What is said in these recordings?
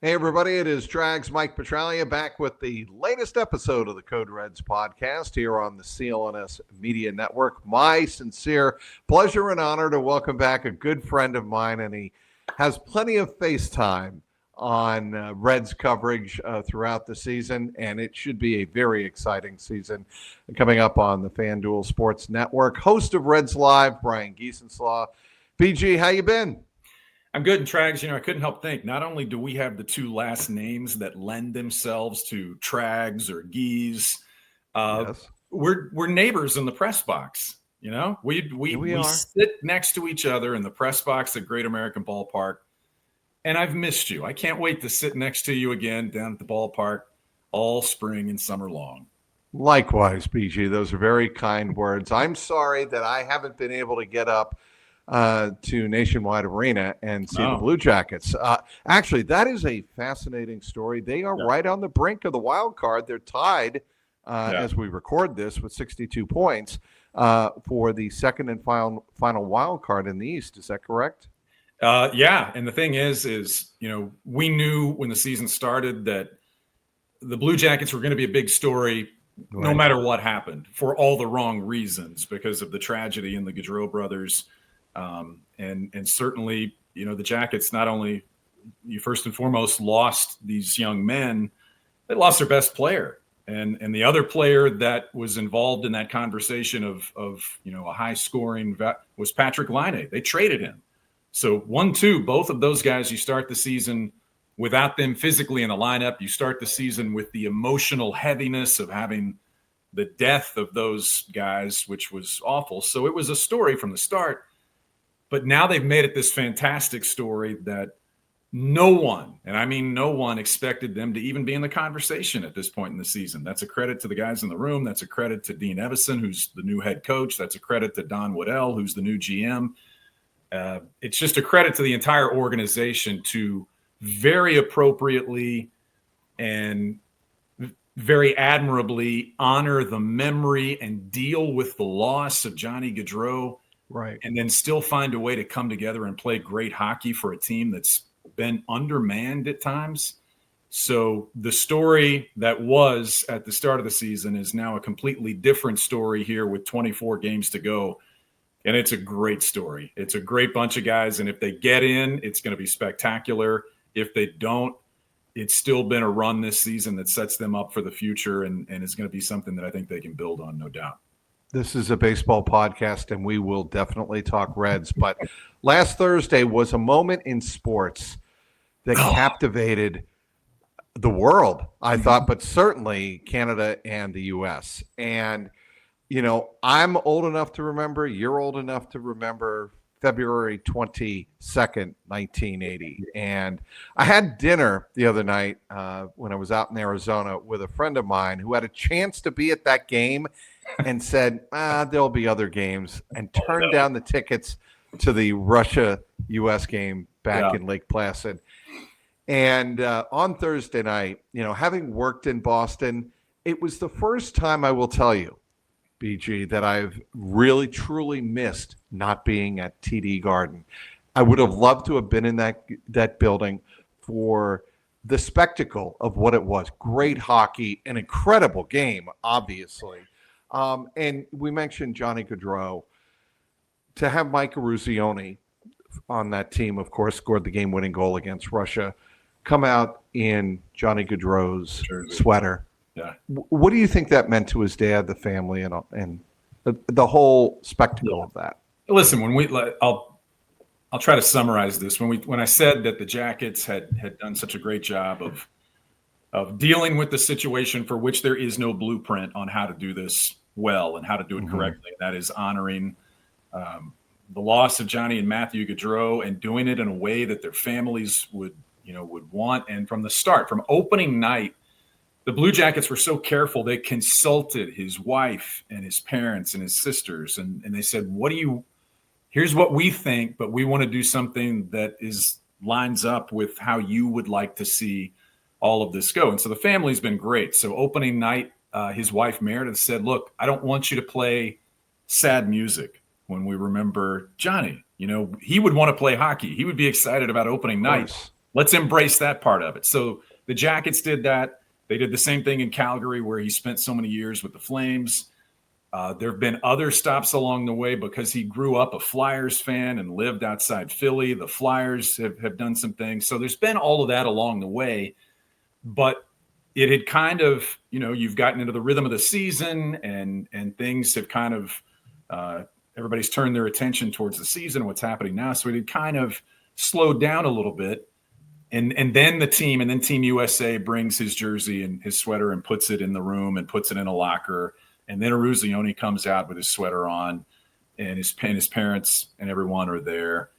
Hey, everybody, it is Trags Mike Petralia back with the latest episode of the Code Reds podcast here on the CLNS Media Network. My sincere pleasure and honor to welcome back a good friend of mine, and he has plenty of FaceTime on Reds coverage throughout the season, and it should be a very exciting season coming up on the FanDuel Sports Network. Host of Reds Live, Brian Giesenschlag. BG, how you been? I'm good. And Trags, I couldn't help think, not only do we have the two last names that lend themselves to Trags or Gies, Yes. we're neighbors in the press box. We sit next to each other in the press box at Great American Ballpark, and I've missed you. I can't wait to sit next to you again down at the ballpark all spring and summer long. Likewise, BG. Those are very kind words. I'm sorry that I haven't been able to get up to Nationwide Arena and see the Blue Jackets. Actually, that is a fascinating story. They are right on the brink of the wild card. They're tied as we record this with 62 points for the second and final wild card in the East. Is that correct? Yeah. And the thing is, we knew when the season started that the Blue Jackets were going to be a big story no matter what happened, for all the wrong reasons, because of the tragedy in the Gaudreau brothers. And certainly, the Jackets, not only you first and foremost lost these young men, they lost their best player. And the other player that was involved in that conversation of a high scoring was Patrick Laine. They traded him. So 1-2, both of those guys, you start the season without them physically in the lineup. You start the season with the emotional heaviness of having the death of those guys, which was awful. So it was a story from the start. But now they've made it this fantastic story that no one, and I mean no one, expected them to even be in the conversation at this point in the season. That's a credit to the guys in the room. That's a credit to Dean Evison, who's the new head coach. That's a credit to Don Waddell, who's the new GM. It's just a credit to the entire organization to very appropriately and very admirably honor the memory and deal with the loss of Johnny Gaudreau. Right. And then still find a way to come together and play great hockey for a team that's been undermanned at times. So the story that was at the start of the season is now a completely different story here with 24 games to go. And it's a great story. It's a great bunch of guys. And if they get in, it's going to be spectacular. If they don't, it's still been a run this season that sets them up for the future and is going to be something that I think they can build on, no doubt. This is a baseball podcast, and we will definitely talk Reds. But last Thursday was a moment in sports that captivated the world, I thought, but certainly Canada and the U.S. And, I'm old enough to remember, you're old enough to remember February 22nd, 1980. And I had dinner the other night when I was out in Arizona with a friend of mine who had a chance to be at that game and said, there'll be other games, and turned down the tickets to the Russia-U.S. game back in Lake Placid. And on Thursday night, having worked in Boston, it was the first time, I will tell you, BG, that I've really, truly missed not being at TD Garden. I would have loved to have been in that building for the spectacle of what it was. Great hockey, an incredible game, obviously. And we mentioned Johnny Gaudreau. To have Mike Eruzione on that team, of course, scored the game-winning goal against Russia, come out in Johnny Gaudreau's sweater. Yeah. What do you think that meant to his dad, the family, and the whole spectacle of that? Listen, I'll try to summarize this. When I said that the Jackets had done such a great job of dealing with the situation for which there is no blueprint on how to do this well and how to do it correctly. That is honoring the loss of Johnny and Matthew Gaudreau and doing it in a way that their families would want. And from the start, from opening night, the Blue Jackets were so careful. They consulted his wife and his parents and his sisters. And they said, here's what we think, but we want to do something that lines up with how you would like to see all of this go. And so the family's been great. So opening night, his wife Meredith said, look, I don't want you to play sad music when we remember Johnny. He would want to play hockey. He would be excited about opening night. let's embrace that part of it. So the Jackets did that. They did the same thing in Calgary, where he spent so many years with the Flames. There have been other stops along the way because he grew up a Flyers fan and lived outside Philly. The Flyers have done some things. So there's been all of that along the way. But it had kind of, you've gotten into the rhythm of the season and things have kind of everybody's turned their attention towards the season and what's happening now. So it had kind of slowed down a little bit. And then Team USA brings his jersey and his sweater and puts it in the room and puts it in a locker. And then Eruzione comes out with his sweater on, and his parents and everyone are there.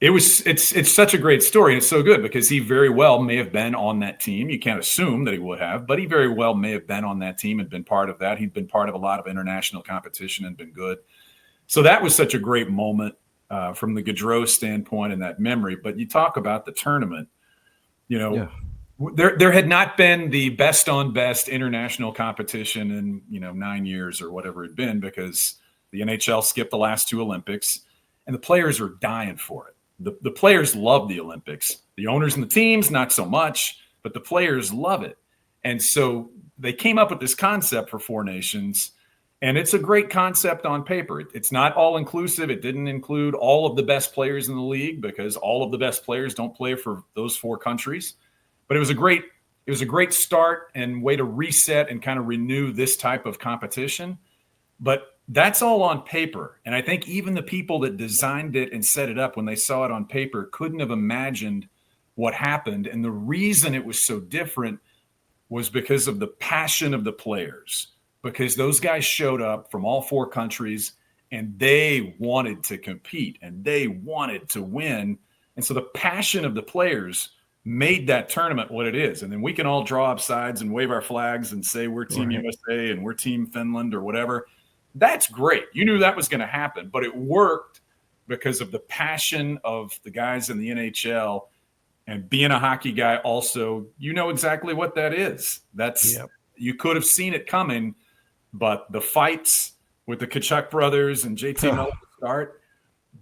It's such a great story, and it's so good because he very well may have been on that team. You can't assume that he would have, but he very well may have been on that team and been part of that. He'd been part of a lot of international competition and been good. So that was such a great moment from the Gaudreau standpoint and that memory. But you talk about the tournament, There had not been the best on best international competition in 9 years or whatever it had been, because the NHL skipped the last two Olympics and the players are dying for it. The players love the Olympics. The owners and the teams, not so much, but the players love it. And so they came up with this concept for Four Nations, and it's a great concept on paper. It's not all inclusive. It didn't include all of the best players in the league because all of the best players don't play for those four countries. But it was a great start and way to reset and kind of renew this type of competition. But that's all on paper. And I think even the people that designed it and set it up, when they saw it on paper, couldn't have imagined what happened. And the reason it was so different was because of the passion of the players, because those guys showed up from all four countries and they wanted to compete and they wanted to win. And so the passion of the players made that tournament what it is. And then we can all draw up sides and wave our flags and say we're Team USA and we're Team Finland or whatever. That's great. You knew that was going to happen, but it worked because of the passion of the guys in the NHL. And being a hockey guy also, exactly what that is. You could have seen it coming, but the fights with the Tkachuk brothers and JT Miller start,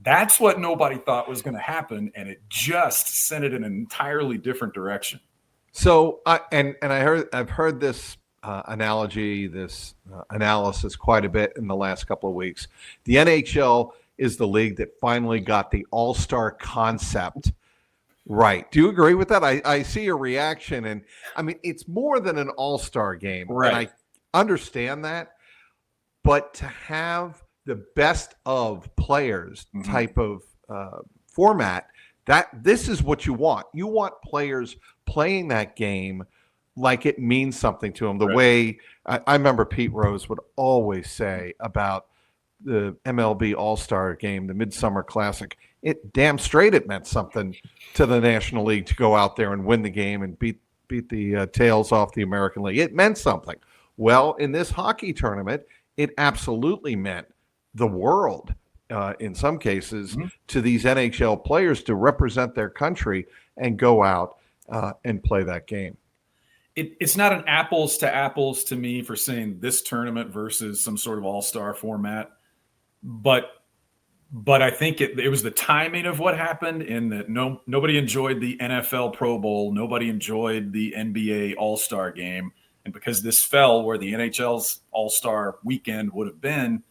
that's what nobody thought was going to happen, and it just sent it in an entirely different direction. So, I've heard this analogy, this analysis quite a bit in the last couple of weeks. The NHL is the league that finally got the all-star concept right. Do you agree with that? I see your reaction, and I mean, it's more than an all-star game, right? And I understand that, but to have the best of players type of format, this is what you want. You want players playing that game like it means something to them. The way I remember Pete Rose would always say about the MLB All-Star game, the Midsummer Classic, it meant something to the National League to go out there and win the game and beat the tails off the American League. It meant something. Well, in this hockey tournament, it absolutely meant the world, in some cases, to these NHL players to represent their country and go out and play that game. It's not an apples to apples to me for saying this tournament versus some sort of all-star format, but I think it was the timing of what happened in that nobody enjoyed the NFL Pro Bowl, nobody enjoyed the NBA All-Star game, and because this fell where the NHL's All-Star weekend would have been,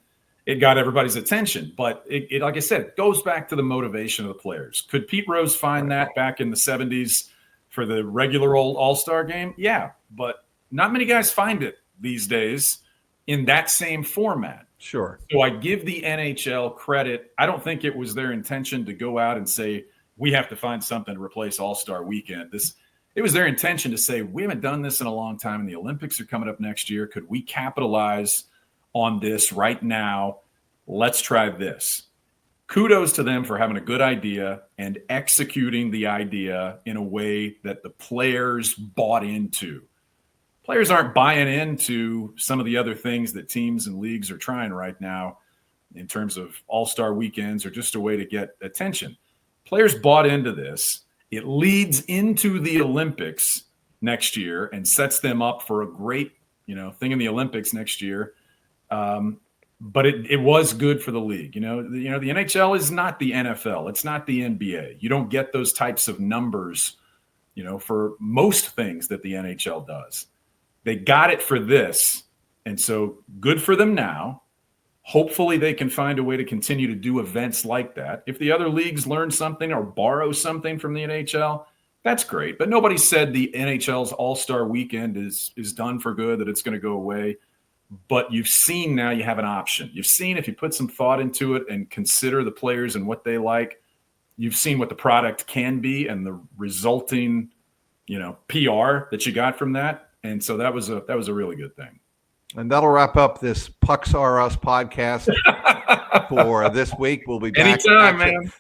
it got everybody's attention. But it like I said, it goes back to the motivation of the players. Could Pete Rose find that back in the 70s for the regular old All-Star game? Yeah, but not many guys find it these days in that same format. Sure. So I give the NHL credit. I don't think it was their intention to go out and say, we have to find something to replace All-Star weekend. It was their intention to say, we haven't done this in a long time, and the Olympics are coming up next year. Could we capitalize on this right now? Let's try this. Kudos to them for having a good idea and executing the idea in a way that the players bought into. Players aren't buying into some of the other things that teams and leagues are trying right now in terms of all-star weekends or just a way to get attention. Players bought into this. It leads into the Olympics next year and sets them up for a great, thing in the Olympics next year. but it was good for the league. The NHL is not the NFL. It's not the NBA. You don't get those types of numbers, for most things that the NHL does. They got it for this. And so good for them now. Hopefully they can find a way to continue to do events like that. If the other leagues learn something or borrow something from the NHL, that's great. But nobody said the NHL's All-Star Weekend is done for good, that it's going to go away. But you've seen now you have an option. You've seen if you put some thought into it and consider the players and what they like, you've seen what the product can be and the resulting, PR that you got from that. And so that was a really good thing. And that'll wrap up this Pucks R Us podcast for this week. We'll be back. Anytime, man.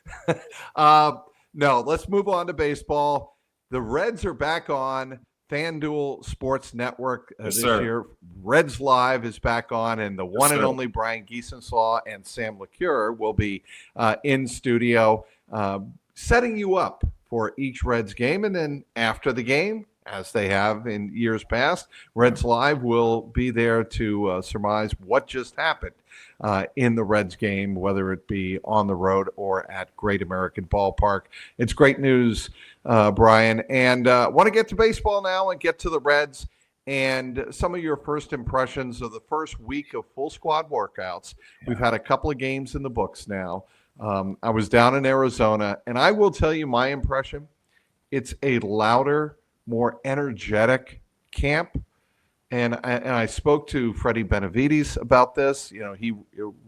No, let's move on to baseball. The Reds are back on FanDuel Sports Network this year. Reds Live is back on, and the one and only Brian Giesenschlag and Sam LeCure will be in studio setting you up for each Reds game. And then after the game, as they have in years past, Reds Live will be there to surmise what just happened in the Reds game, whether it be on the road or at Great American Ballpark. It's great news, Brian. And want to get to baseball now and get to the Reds and some of your first impressions of the first week of full squad workouts. Yeah. We've had a couple of games in the books now. I was down in Arizona, and I will tell you my impression. It's a louder, more energetic camp. And I spoke to Freddie Benavides about this. He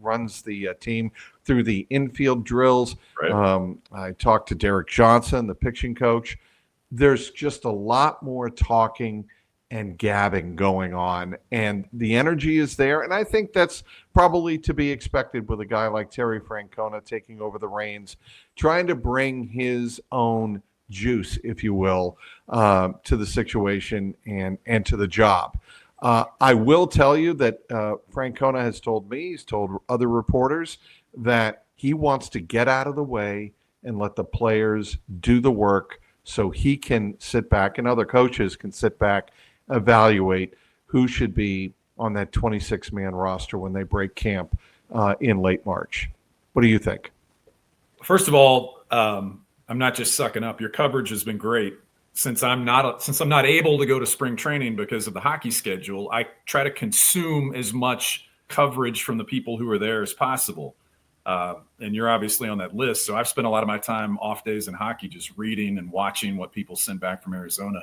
runs the team through the infield drills. Right. I talked to Derek Johnson, the pitching coach. There's just a lot more talking and gabbing going on, and the energy is there. And I think that's probably to be expected with a guy like Terry Francona taking over the reins, trying to bring his own juice, if you will, to the situation and to the job. I will tell you that Francona has told me, he's told other reporters, that he wants to get out of the way and let the players do the work so he can sit back and other coaches can sit back, evaluate who should be on that 26-man roster when they break camp in late March. What do you think? First of all, I'm not just sucking up. Your coverage has been great. Since I'm not able to go to spring training because of the hockey schedule, I try to consume as much coverage from the people who are there as possible. And you're obviously on that list. So I've spent a lot of my time off days in hockey just reading and watching what people send back from Arizona.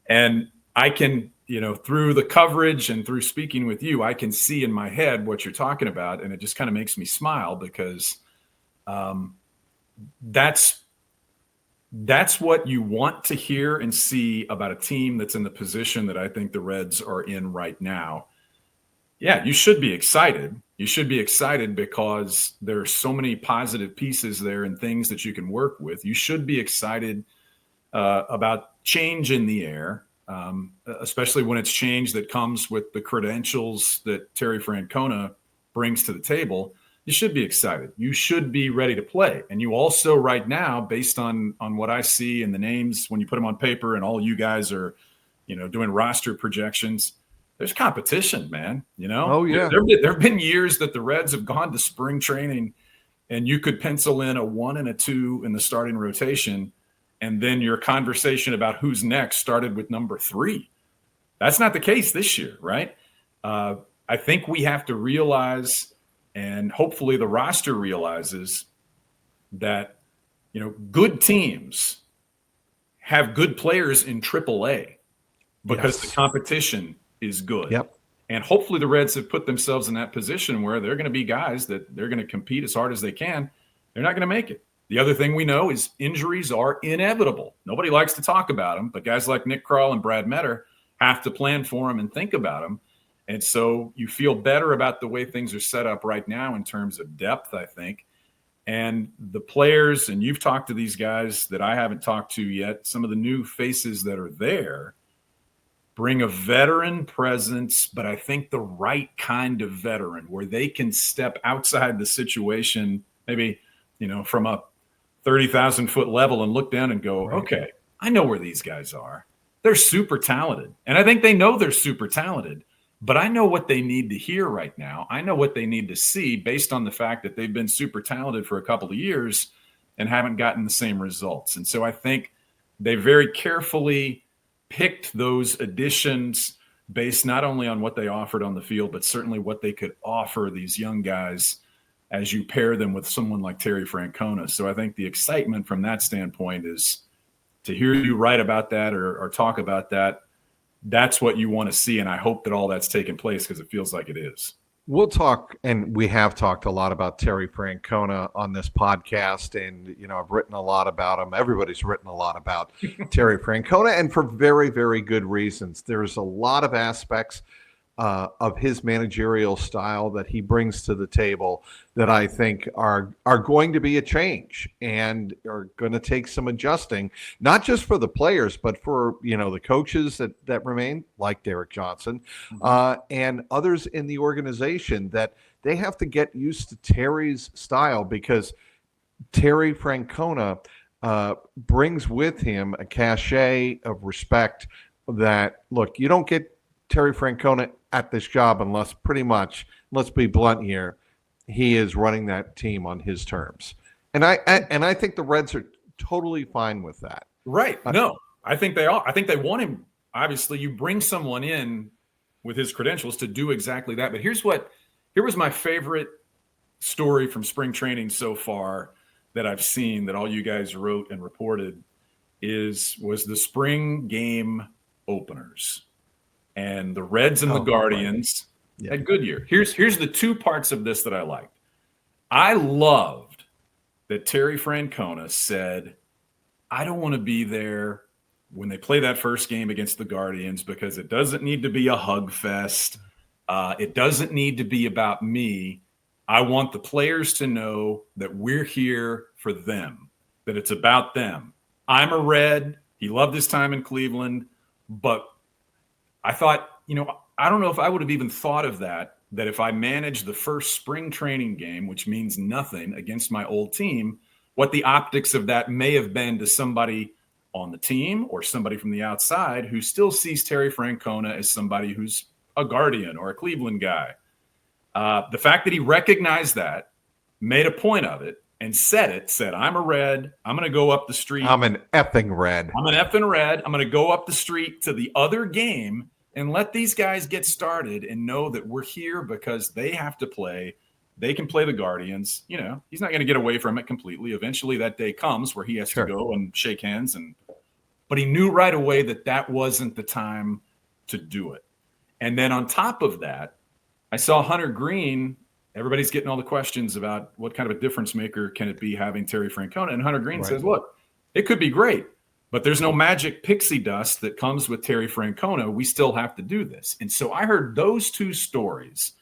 And I can, through the coverage and through speaking with you, I can see in my head what you're talking about. And it just kind of makes me smile because that's what you want to hear and see about a team that's in the position that I think the Reds are in right now. Yeah, you should be excited. You should be excited because there are so many positive pieces there and things that you can work with. You should be excited about change in the air, especially when it's change that comes with the credentials that Terry Francona brings to the table. You should be excited. You should be ready to play. And you also right now, based on what I see and the names, when you put them on paper and all you guys are, doing roster projections, there's competition, man. Oh, yeah. There have been years that the Reds have gone to spring training and you could pencil in a 1 and a 2 in the starting rotation. And then your conversation about who's next started with number 3. That's not the case this year, right? I think we have to realize, and hopefully the roster realizes, that, good teams have good players in AAA because the competition is good. Yep. And hopefully the Reds have put themselves in that position where they're going to be guys that they're going to compete as hard as they can. They're not going to make it. The other thing we know is injuries are inevitable. Nobody likes to talk about them, but guys like Nick Krall and Brad Metter have to plan for them and think about them. And so you feel better about the way things are set up right now in terms of depth, I think. And the players, and you've talked to these guys that I haven't talked to yet, some of the new faces that are there bring a veteran presence, but I think the right kind of veteran where they can step outside the situation, maybe, from a 30,000-foot level and look down and go, okay, I know where these guys are. They're super talented. And I think they know they're super talented, But I know what they need to hear right now. I know what they need to see based on the fact that they've been super talented for a couple of years and haven't gotten the same results. And so I think they very carefully picked those additions based not only on what they offered on the field, but certainly what they could offer these young guys as you pair them with someone like Terry Francona. So I think the excitement from that standpoint is to hear you write about that or talk about that. That's what you want to see. And I hope that all that's taken place because it feels like it is. We'll talk, and we have talked a lot about Terry Francona on this podcast, and I've written a lot about him. Everybody's written a lot about Terry Francona, and for very, very good reasons. There's a lot of aspects of his managerial style that he brings to the table that I think are going to be a change and are going to take some adjusting, not just for the players, but for the coaches that remain, like Derek Johnson, and others in the organization, that they have to get used to Terry's style, because Terry Francona brings with him a cachet of respect that, look, you don't get Terry Francona at this job unless, pretty much, let's be blunt here, he is running that team on his terms. And I think the Reds are totally fine with that. Right. No, I think they are. I think they want him. Obviously, you bring someone in with his credentials to do exactly that. But here was my favorite story from spring training so far that I've seen that all you guys wrote and reported was the spring game openers. And the Reds and the Guardians had good year. Here's the two parts of this that I liked. I loved that Terry Francona said, I don't want to be there when they play that first game against the Guardians because it doesn't need to be a hug fest. It doesn't need to be about me. I want the players to know that we're here for them, that it's about them. I'm a Red. He loved his time in Cleveland, but I thought, I don't know if I would have even thought of that if I managed the first spring training game, which means nothing, against my old team, what the optics of that may have been to somebody on the team or somebody from the outside who still sees Terry Francona as somebody who's a Guardian or a Cleveland guy. The fact that he recognized that, made a point of it, and said, I'm a Red. I'm going to go up the street. I'm an effing Red. I'm going to go up the street to the other game and let these guys get started and know that we're here because they have to play. They can play the Guardians. He's not going to get away from it completely. Eventually that day comes where he has to go and shake hands. But he knew right away that wasn't the time to do it. And then on top of that, I saw Hunter Green. Everybody's getting all the questions about what kind of a difference maker can it be having Terry Francona. And Hunter Green says, look, it could be great, but there's no magic pixie dust that comes with Terry Francona. We still have to do this. And so I heard those two stories,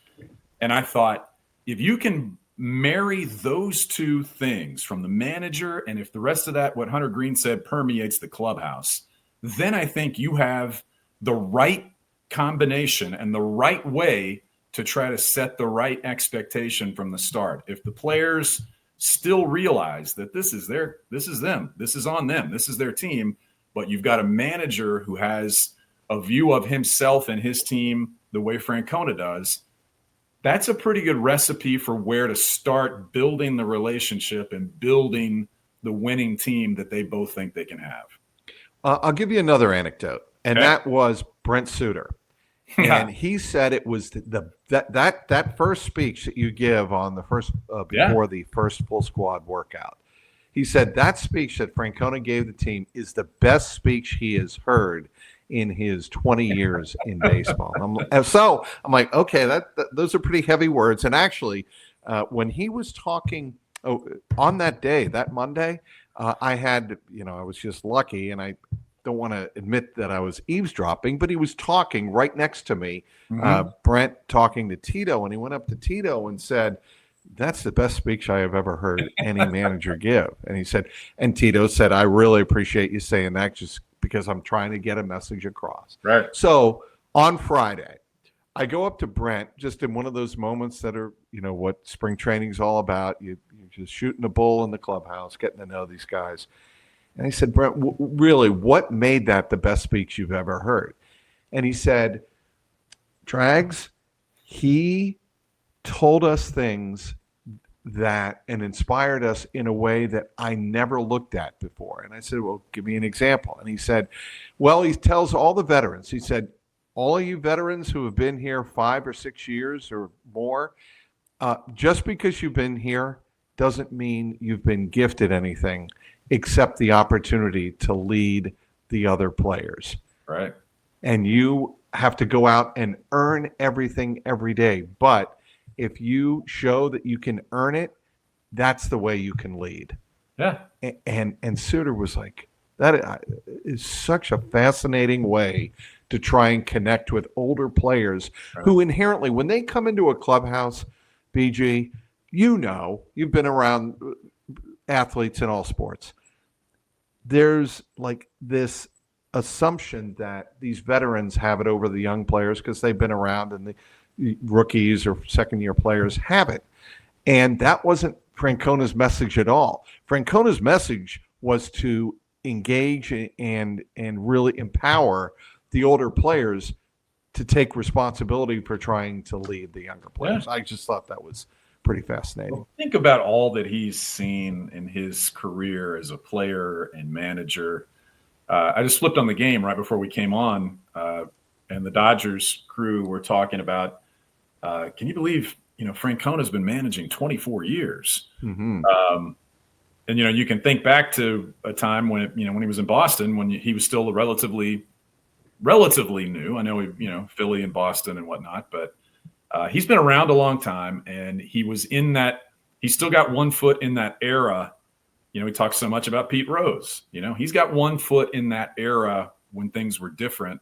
and I thought, if you can marry those two things from the manager, and if the rest of that, what Hunter Green said, permeates the clubhouse, then I think you have the right combination and the right way to try to set the right expectation from the start. If the players still realize that this is them, this is on them, this is their team, but you've got a manager who has a view of himself and his team the way Francona does, that's a pretty good recipe for where to start building the relationship and building the winning team that they both think they can have. I'll give you another anecdote, and that was Brent Suter. And he said it was that first speech that you give on the first before the first full squad workout. He said that speech that Francona gave the team is the best speech he has heard in his 20 years in baseball. I'm like, okay, those are pretty heavy words. And actually, when he was talking on that day, that Monday, I had, I was just lucky, and I don't want to admit that I was eavesdropping, but he was talking right next to me, Brent talking to Tito, and he went up to Tito and said, that's the best speech I have ever heard any manager give. And he said, and Tito said, I really appreciate you saying that just because I'm trying to get a message across. Right. So on Friday, I go up to Brent just in one of those moments that are, what spring training is all about. You're just shooting a bull in the clubhouse, getting to know these guys. And I said, Brent, really, what made that the best speech you've ever heard? And he said, Trags, he told us things and inspired us in a way that I never looked at before. And I said, well, give me an example. And he said, well, he tells all the veterans, he said, all of you veterans who have been here 5 or 6 years or more, just because you've been here doesn't mean you've been gifted anything except the opportunity to lead the other players. Right. And you have to go out and earn everything every day. But if you show that you can earn it, that's the way you can lead. Yeah. And Suter was like, that is such a fascinating way to try and connect with older players who inherently, when they come into a clubhouse, BG, you've been around athletes in all sports. There's like this assumption that these veterans have it over the young players because they've been around, and the rookies or second-year players haven't. And that wasn't Francona's message at all. Francona's message was to engage and really empower the older players to take responsibility for trying to lead the younger players. Yeah. I just thought that was pretty fascinating. Well, think about all that he's seen in his career as a player and manager. I just flipped on the game right before we came on, and the Dodgers crew were talking about, can you believe, Francona's been managing 24 years. Mm-hmm. And, you can think back to a time when, when he was in Boston, when he was still relatively new. I know, Philly and Boston and whatnot, but he's been around a long time, and he's still got one foot in that era. We talk so much about Pete Rose, he's got one foot in that era when things were different.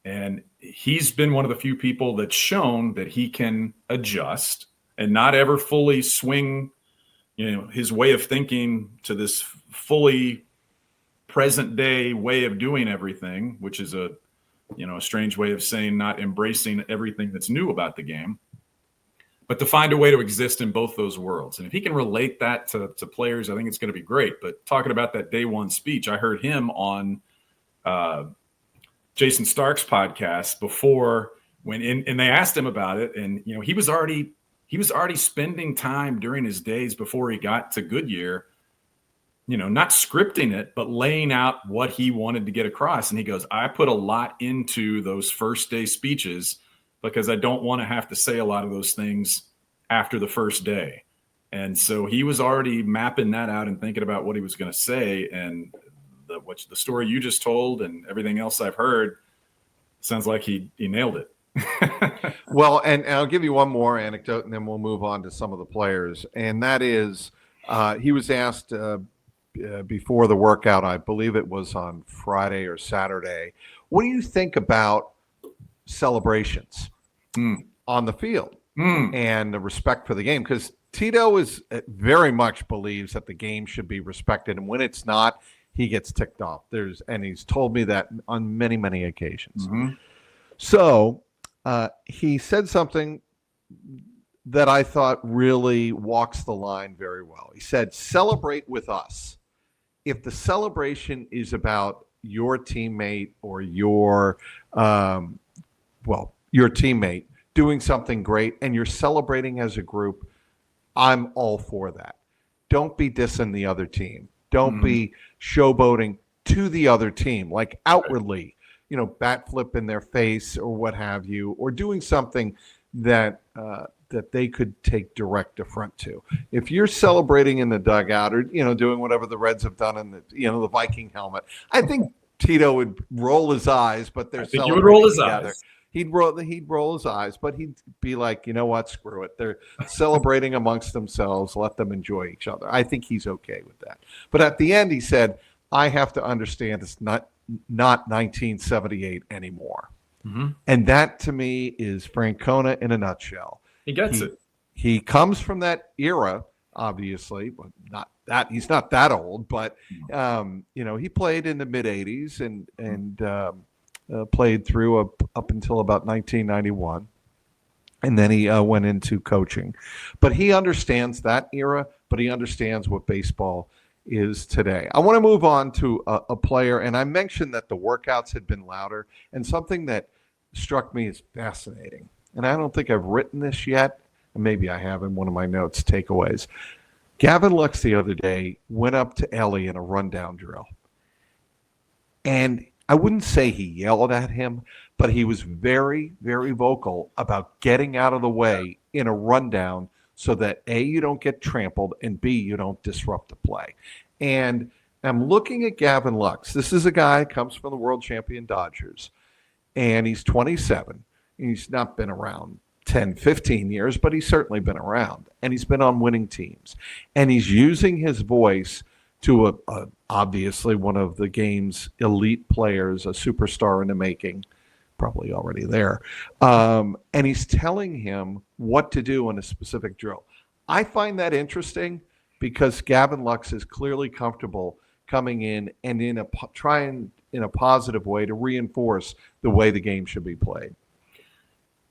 And he's been one of the few people that's shown that he can adjust and not ever fully swing, his way of thinking to this fully present day way of doing everything, which is a strange way of saying not embracing everything that's new about the game, but to find a way to exist in both those worlds. And if he can relate that to players, I think it's going to be great. But talking about that day one speech, I heard him on Jason Stark's podcast before and they asked him about it. And, he was already spending time during his days before he got to Goodyear, not scripting it, but laying out what he wanted to get across. And he goes, I put a lot into those first day speeches because I don't want to have to say a lot of those things after the first day. And so he was already mapping that out and thinking about what he was going to say. And the story you just told and everything else I've heard sounds like he nailed it. Well, and I'll give you one more anecdote, and then we'll move on to some of the players. And that is, he was asked before the workout, I believe it was on Friday or Saturday, what do you think about celebrations on the field and the respect for the game? Because Tito very much believes that the game should be respected, and when it's not, he gets ticked off. And he's told me that on many, many occasions. Mm-hmm. So he said something that I thought really walks the line very well. He said, celebrate with us. If the celebration is about your teammate or your teammate doing something great and you're celebrating as a group, I'm all for that. Don't be dissing the other team. Don't be showboating to the other team, like outwardly, bat flip in their face or what have you, or doing something that they could take direct affront to. If you're celebrating in the dugout or, doing whatever the Reds have done in the Viking helmet, I think Tito would roll his eyes, but they're celebrating. He would roll his eyes. He'd roll his eyes, but he'd be like, you know what, screw it. They're celebrating amongst themselves. Let them enjoy each other. I think he's okay with that. But at the end, he said, I have to understand it's not 1978 anymore. Mm-hmm. And that, to me, is Francona in a nutshell. He gets it. He comes from that era, obviously, but not that he's not that old, but he played in the mid 80s and played through up until about 1991, and then he went into coaching. But he understands that era, but he understands what baseball is today. I want to move on to a player, and I mentioned that the workouts had been louder, and something that struck me as fascinating. And I don't think I've written this yet. Maybe I have in one of my notes, takeaways. Gavin Lux the other day went up to Ellie in a rundown drill. And I wouldn't say he yelled at him, but he was very, very vocal about getting out of the way in a rundown so that A, you don't get trampled, and B, you don't disrupt the play. And I'm looking at Gavin Lux. This is a guy who comes from the world champion Dodgers, and he's 27. He's not been around 10, 15 years, but he's certainly been around, and he's been on winning teams. And he's using his voice to obviously one of the game's elite players, a superstar in the making, probably already there. And he's telling him what to do in a specific drill. I find that interesting because Gavin Lux is clearly comfortable coming in and trying in a positive way to reinforce the way the game should be played.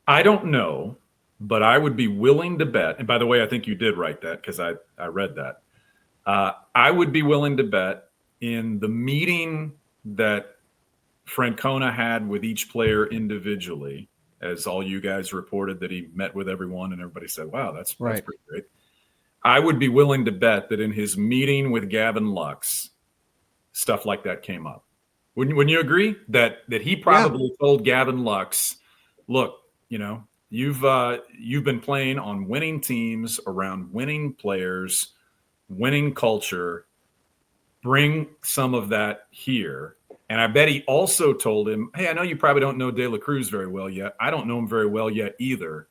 I don't know, but I would be willing to bet. And by the way, I think you did write that because I read that. I would be willing to bet in the meeting that Francona had with each player individually, as all you guys reported that he met with everyone and everybody said, wow, that's pretty great. I would be willing to bet that in his meeting with Gavin Lux, stuff like that came up. Wouldn't you agree that he probably told Gavin Lux, look, you've been playing on winning teams around winning players, winning culture. Bring some of that here. And I bet he also told him, hey, I know you probably don't know De La Cruz very well yet. I don't know him very well yet either.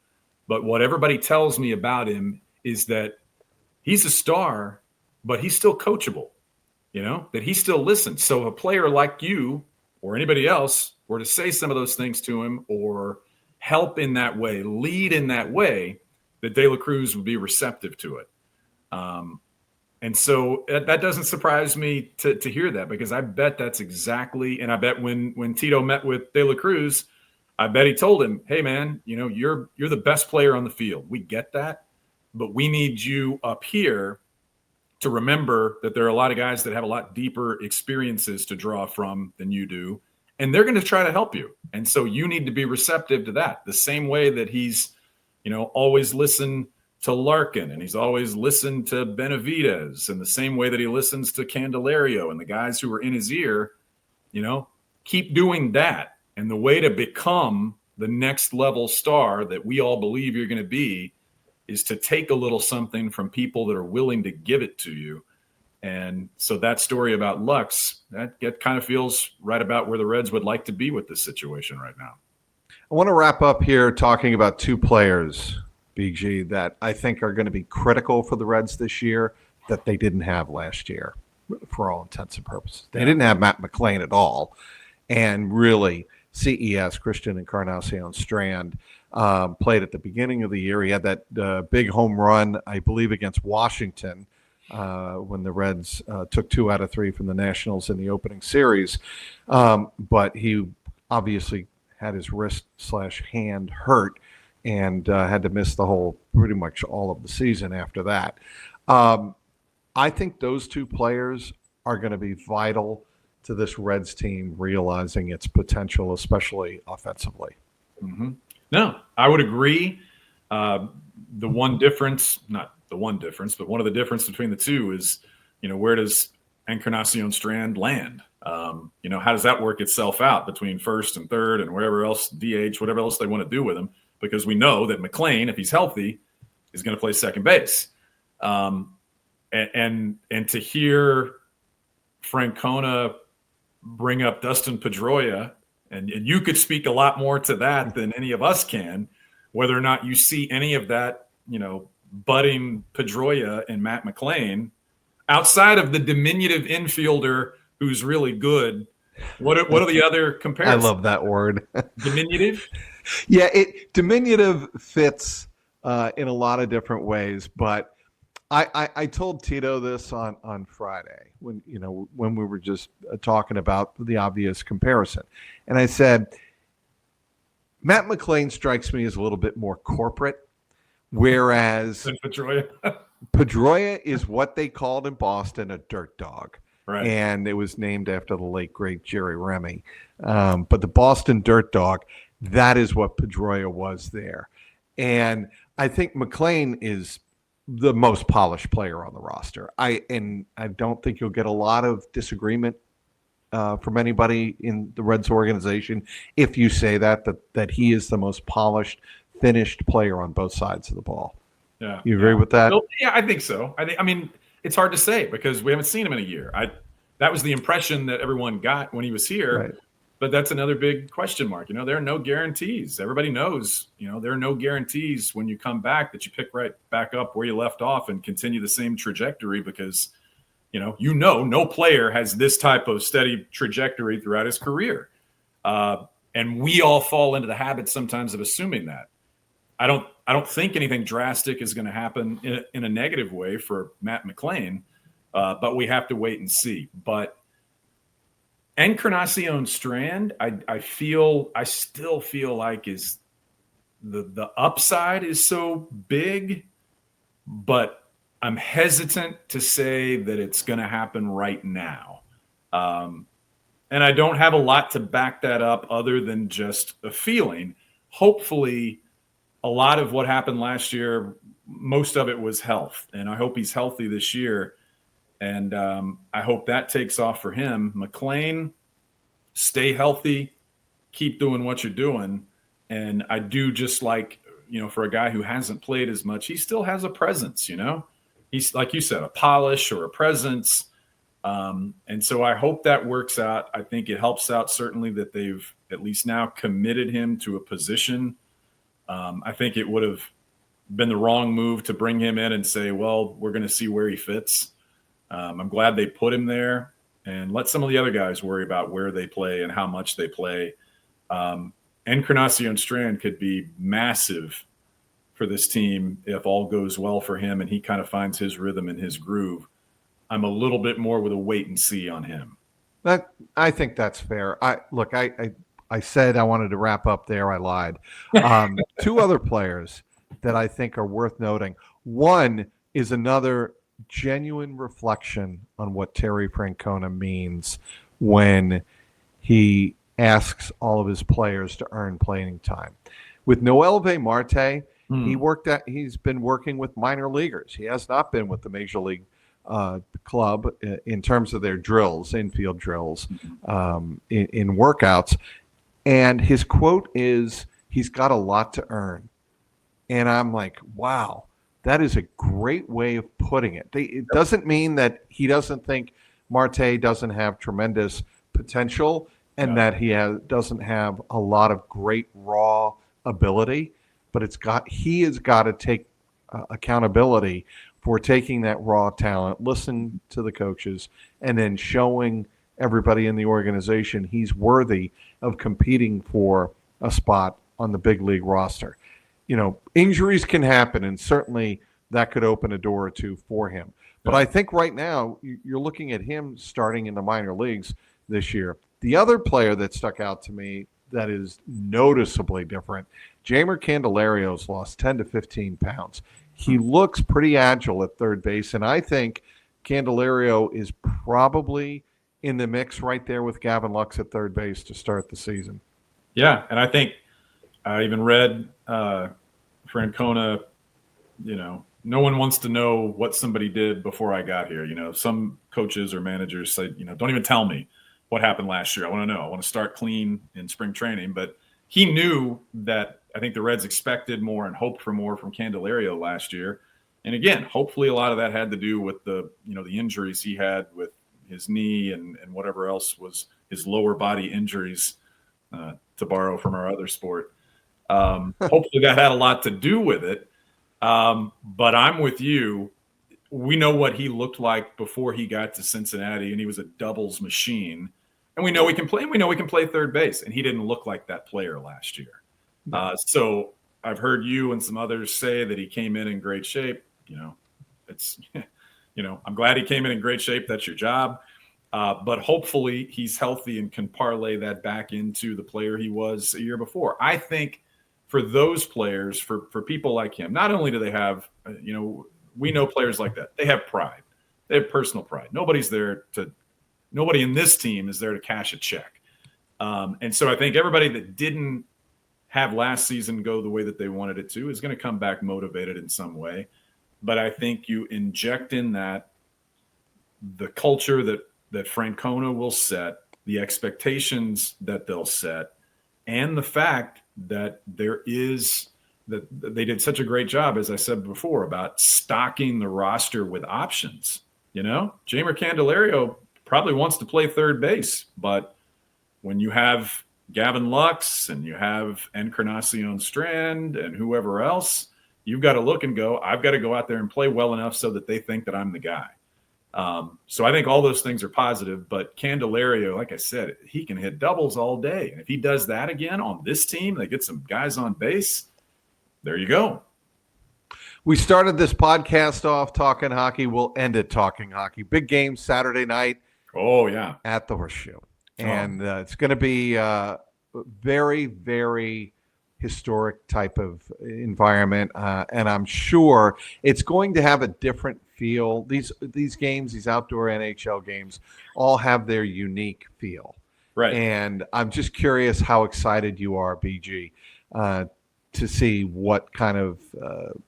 But what everybody tells me about him is that he's a star, but he's still coachable, that he still listens. So if a player like you or anybody else were to say some of those things to him or help in that way, lead in that way, that De La Cruz would be receptive to it. And so that doesn't surprise me to hear that, because I bet that's exactly, and I bet when Tito met with De La Cruz, I bet he told him, hey man, you're the best player on the field. We get that, but we need you up here to remember that there are a lot of guys that have a lot deeper experiences to draw from than you do. And they're going to try to help you. And so you need to be receptive to that. The same way that he's, always listened to Larkin and he's always listened to Benavidez, and the same way that he listens to Candelario and the guys who are in his ear, keep doing that. And the way to become the next level star that we all believe you're going to be is to take a little something from people that are willing to give it to you. And so that story about Lux, that kind of feels right about where the Reds would like to be with this situation right now. I want to wrap up here talking about two players, BG, that I think are going to be critical for the Reds this year that they didn't have last year for all intents and purposes. They didn't have Matt McLain at all. And really, CES, Christian Encarnacion Strand, played at the beginning of the year. He had that big home run, I believe, against Washington when the Reds took 2 out of 3 from the Nationals in the opening series. But he obviously had his wrist/hand hurt and had to miss pretty much all of the season after that. I think those two players are going to be vital to this Reds team realizing its potential, especially offensively. Mm-hmm. No, I would agree. The one difference, not the one difference, but one of the difference between the two is, where does Encarnacion Strand land? How does that work itself out between first and third and wherever else, DH, whatever else they want to do with him? Because we know that McLain, if he's healthy, is going to play second base. And to hear Francona bring up Dustin Pedroia, and you could speak a lot more to that than any of us can, whether or not you see any of that, budding Pedroia and Matt McLain outside of the diminutive infielder who's really good. What are the other comparisons? I love that word. Diminutive? Yeah, diminutive fits in a lot of different ways, but I told Tito this on Friday when we were just talking about the obvious comparison. And I said, Matt McLain strikes me as a little bit more corporate, whereas Pedroia is what they called in Boston a dirt dog. Right. And it was named after the late, great Jerry Remy. But the Boston Dirt Dog. That is what Pedroia was there. And I think McLean is the most polished player on the roster. I don't think you'll get a lot of disagreement from anybody in the Reds organization if you say that he is the most polished, finished player on both sides of the ball. Yeah, you agree with that? Well, yeah, I think so. I mean, it's hard to say because we haven't seen him in a year. That was the impression that everyone got when he was here. Right. But that's another big question mark. There are no guarantees. Everybody knows, there are no guarantees when you come back that you pick right back up where you left off and continue the same trajectory because, no player has this type of steady trajectory throughout his career. And we all fall into the habit sometimes of assuming that. I don't think anything drastic is going to happen in a negative way for Matt McLean, but we have to wait and see. But Encarnacion Strand, I still feel like is the upside is so big, but I'm hesitant to say that it's going to happen right now. And I don't have a lot to back that up other than just a feeling. Hopefully, a lot of what happened last year, most of it was health, and I hope he's healthy this year. And I hope that takes off for him. McLean, stay healthy, keep doing what you're doing. And I do just like, for a guy who hasn't played as much, he still has a presence, He's, like you said, a polish or a presence. And so I hope that works out. I think it helps out certainly that they've at least now committed him to a position. I think it would have been the wrong move to bring him in and say, well, we're going to see where he fits. I'm glad they put him there and let some of the other guys worry about where they play and how much they play. Encarnacion Strand could be massive for this team if all goes well for him and he kind of finds his rhythm and his groove. I'm a little bit more with a wait and see on him. I think that's fair. I said I wanted to wrap up there. I lied. Two other players that I think are worth noting. One is another genuine reflection on what Terry Francona means when he asks all of his players to earn playing time. With Noelve Marte, he's been working with minor leaguers. He has not been with the Major League club in terms of their drills, infield drills, in workouts. And his quote is, he's got a lot to earn. And I'm like, wow, that is a great way of putting it. It doesn't mean that he doesn't think Marte doesn't have tremendous potential and that he doesn't have a lot of great raw ability, but he has got to take accountability for taking that raw talent, listen to the coaches, and then showing everybody in the organization he's worthy of competing for a spot on the big league roster. Injuries can happen, and certainly that could open a door or two for him. But I think right now you're looking at him starting in the minor leagues this year. The other player that stuck out to me that is noticeably different, Jeimer Candelario's lost 10 to 15 pounds. He looks pretty agile at third base, and I think Candelario is probably in the mix right there with Gavin Lux at third base to start the season. Yeah, and I think I even read Francona, no one wants to know what somebody did before I got here. Some coaches or managers say, don't even tell me what happened last year. I want to know. I want to start clean in spring training. But he knew that I think the Reds expected more and hoped for more from Candelario last year. And again, hopefully a lot of that had to do with the injuries he had with his knee and whatever else was his lower body injuries, to borrow from our other sport. Hopefully that had a lot to do with it. But I'm with you. We know what he looked like before he got to Cincinnati, and he was a doubles machine. And we know he can play. And we know he can play third base, and he didn't look like that player last year. So I've heard you and some others say that he came in great shape. I'm glad he came in great shape. That's your job. But hopefully he's healthy and can parlay that back into the player he was a year before. I think for those players, for people like him, not only do they have, we know players like that. They have pride. They have personal pride. Nobody in this team is there to cash a check. And so I think everybody that didn't have last season go the way that they wanted it to is going to come back motivated in some way. But I think you inject in that the culture that Francona will set, the expectations that they'll set, and the fact that that they did such a great job, as I said before, about stocking the roster with options. Jeimer Candelario probably wants to play third base, but when you have Gavin Lux and you have Encarnacion Strand and whoever else, you've got to look and go, I've got to go out there and play well enough so that they think that I'm the guy. So I think all those things are positive, but Candelario, like I said, he can hit doubles all day. And if he does that again on this team, they get some guys on base, there you go. We started this podcast off talking hockey. We'll end it talking hockey. Big game Saturday night. Oh, yeah. At the Horseshoe. And it's going to be a very, very historic type of environment. And I'm sure it's going to have a different feel. These games, these outdoor NHL games, all have their unique feel. Right. And I'm just curious how excited you are, BG, to see what kind of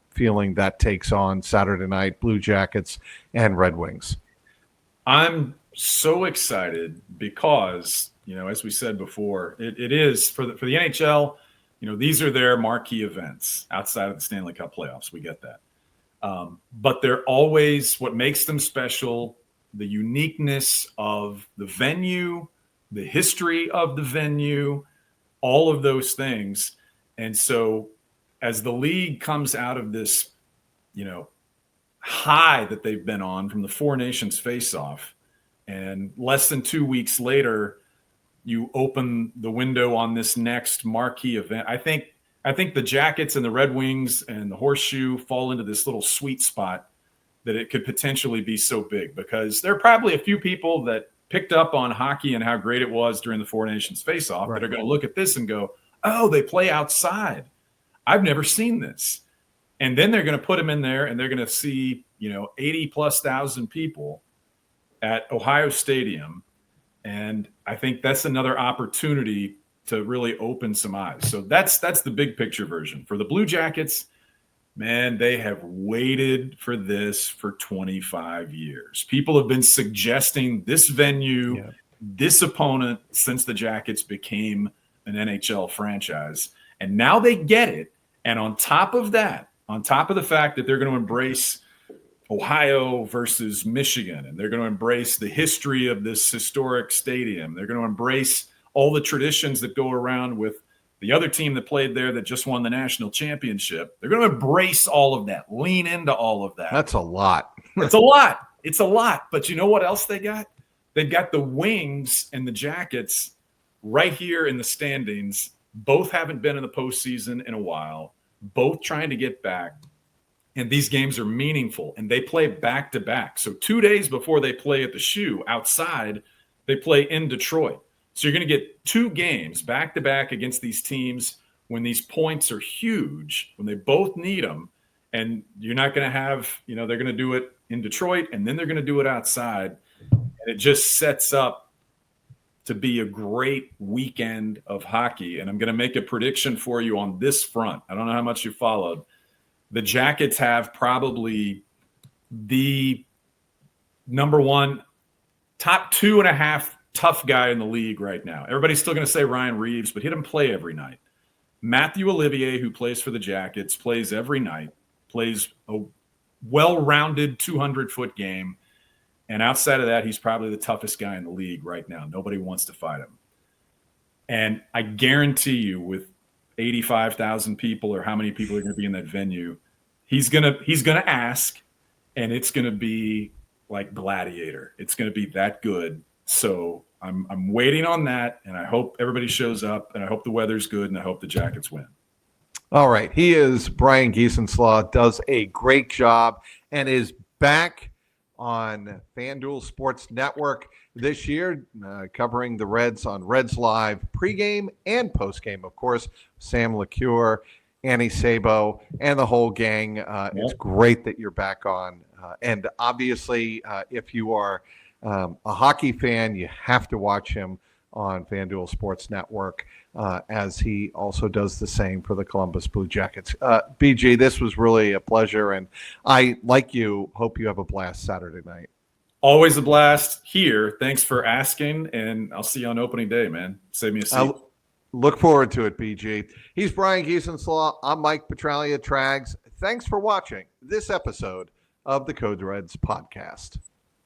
feeling that takes on Saturday night, Blue Jackets and Red Wings. I'm so excited because, as we said before, it is for the NHL, these are their marquee events outside of the Stanley Cup playoffs. We get that. But they're always what makes them special, the uniqueness of the venue, the history of the venue, all of those things. And so as the league comes out of this, high that they've been on from the Four Nations face-off, and less than 2 weeks later, you open the window on this next marquee event. I think the Jackets and the Red Wings and the Horseshoe fall into this little sweet spot that it could potentially be so big, because there are probably a few people that picked up on hockey and how great it was during the Four Nations face-off that are going to look at this and go, oh, they play outside. I've never seen this. And then they're going to put them in there and they're going to see, 80+ thousand people at Ohio Stadium. And I think that's another opportunity to really open some eyes. So that's the big picture version. For the Blue Jackets, man, they have waited for this for 25 years. People have been suggesting this venue, this opponent since the Jackets became an NHL franchise. And now they get it. And on top of that, on top of the fact that they're going to embrace Ohio versus Michigan, and they're going to embrace the history of this historic stadium, they're going to embrace all the traditions that go around with the other team that played there that just won the national championship. They're going to embrace all of that, lean into all of that. That's a lot. It's a lot. It's a lot. But you know what else they got? They've got the Wings and the Jackets right here in the standings. Both haven't been in the postseason in a while, both trying to get back. And these games are meaningful, and they play back-to-back. So 2 days before they play at the Shoe outside, they play in Detroit. So you're going to get 2 games back-to-back against these teams when these points are huge, when they both need them. And you're not going to have, they're going to do it in Detroit, and then they're going to do it outside. And it just sets up to be a great weekend of hockey. And I'm going to make a prediction for you on this front. I don't know how much you followed. The Jackets have probably the number one, top 2.5 tough guy in the league right now. Everybody's still going to say Ryan Reeves, but he doesn't play every night. Matthew Olivier, who plays for the Jackets, plays every night, plays a well-rounded 200-foot game. And outside of that, he's probably the toughest guy in the league right now. Nobody wants to fight him. And I guarantee you, with 85,000 people or how many people are going to be in that venue, he's gonna ask, and it's going to be like Gladiator. It's going to be that good. So I'm waiting on that, and I hope everybody shows up, and I hope the weather's good, and I hope the Jackets win. All right. He is Brian Giesenschlag, does a great job, and is back on FanDuel Sports Network this year, covering the Reds on Reds Live pregame and postgame. Of course, Sam LeCure, Annie Sabo, and the whole gang. It's great that you're back on. And obviously, if you are a hockey fan, you have to watch him on FanDuel Sports Network, as he also does the same for the Columbus Blue Jackets. BG, this was really a pleasure, and I, like you, hope you have a blast Saturday night. Always a blast here. Thanks for asking, and I'll see you on opening day, man. Save me a seat. Look forward to it, BG. He's Brian Giesenschlag. I'm Mike Petralia, Trags. Thanks for watching this episode of the Code Reds podcast.